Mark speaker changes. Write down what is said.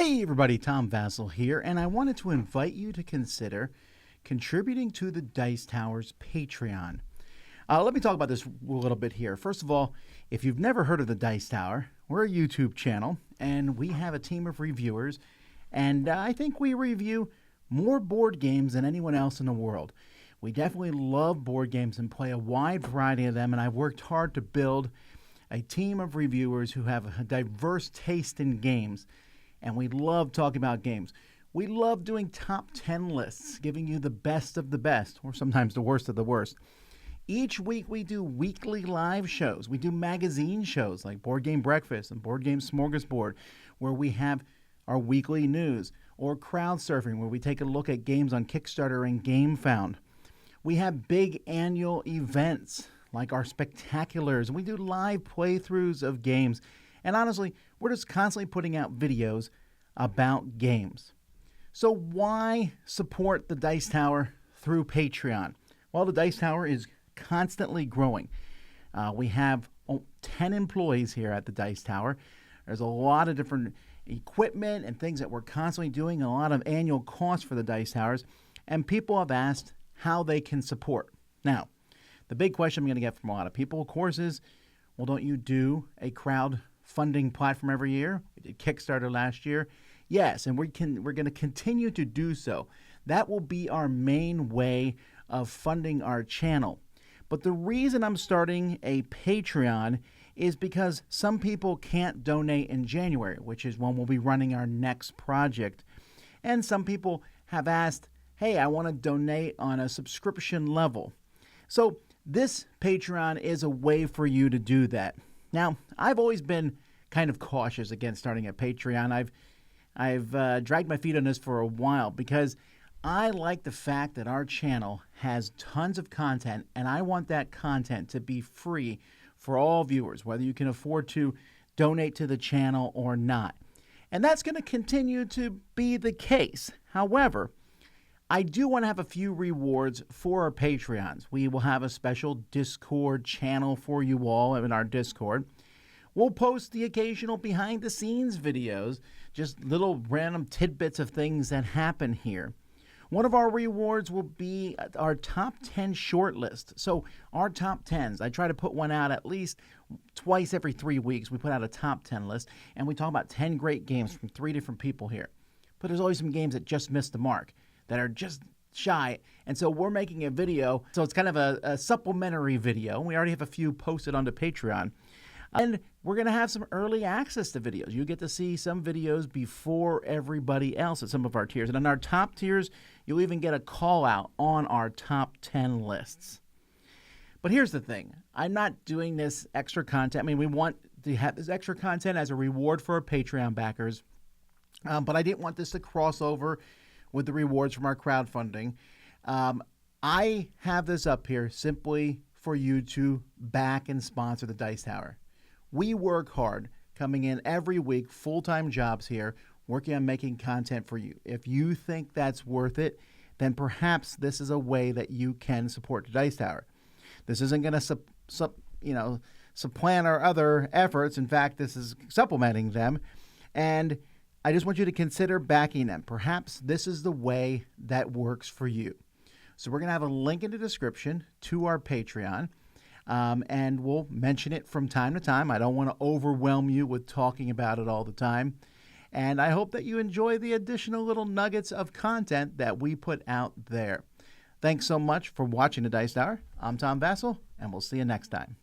Speaker 1: Hey everybody, Tom Vasel here, and I wanted to invite you to consider contributing to the Dice Tower's Patreon. Let me talk about this a little bit here. First of all, if you've never heard of the Dice Tower, we're a YouTube channel, and we have a team of reviewers, and I think we review more board games than anyone else in the world. We definitely love board games and play a wide variety of them, and I've worked hard to build a team of reviewers who have a diverse taste in games. And we love talking about games. We love doing top 10 lists, giving you the best of the best, or sometimes the worst of the worst. Each week we do weekly live shows. We do magazine shows like Board Game Breakfast and Board Game Smorgasbord, where we have our weekly news, or Crowd Surfing, where we take a look at games on Kickstarter and GameFound. We have big annual events like our Spectaculars, and we do live playthroughs of games. And honestly, we're just constantly putting out videos about games. So why support the Dice Tower through Patreon? Well, the Dice Tower is constantly growing. We have 10 employees here at the Dice Tower. There's a lot of different equipment and things that we're constantly doing, and a lot of annual costs for the Dice Towers. And people have asked how they can support. Now, the big question I'm going to get from a lot of people, of course, is, well, don't you do a crowdfunding platform every year? We did Kickstarter last year. Yes, and we're going to continue to do so. That will be our main way of funding our channel. But the reason I'm starting a Patreon is because some people can't donate in January, which is when we'll be running our next project. And some people have asked, hey, I want to donate on a subscription level. So this Patreon is a way for you to do that. Now, I've always been kind of cautious against starting a Patreon. I've dragged my feet on this for a while because I like the fact that our channel has tons of content, and I want that content to be free for all viewers, whether you can afford to donate to the channel or not. And that's going to continue to be the case. However, I do want to have a few rewards for our Patreons. We will have a special Discord channel for you all in our Discord. We'll post the occasional behind-the-scenes videos, just little random tidbits of things that happen here. One of our rewards will be our top 10 shortlist. So our top 10s, I try to put one out at least twice every 3 weeks. We put out a top 10 list, and we talk about 10 great games from 3 different people here. But there's always some games that just missed the mark, that are just shy. And so we're making a video. So it's kind of a supplementary video. We already have a few posted onto Patreon. And we're going to have some early access to videos. You get to see some videos before everybody else at some of our tiers. And in our top tiers, you'll even get a call out on our top 10 lists. But here's the thing. I'm not doing this extra content. I mean, we want to have this extra content as a reward for our Patreon backers. But I didn't want this to cross over with the rewards from our crowdfunding. I have this up here simply for you to back and sponsor the Dice Tower. We work hard coming in every week, full-time jobs here, working on making content for you. If you think that's worth it, then perhaps this is a way that you can support the Dice Tower. This isn't going to supplant our other efforts. In fact, this is supplementing them. And I just want you to consider backing them. Perhaps this is the way that works for you. So we're going to have a link in the description to our Patreon, and we'll mention it from time to time. I don't want to overwhelm you with talking about it all the time. And I hope that you enjoy the additional little nuggets of content that we put out there. Thanks so much for watching the Dice Tower. I'm Tom Vasel, and we'll see you next time.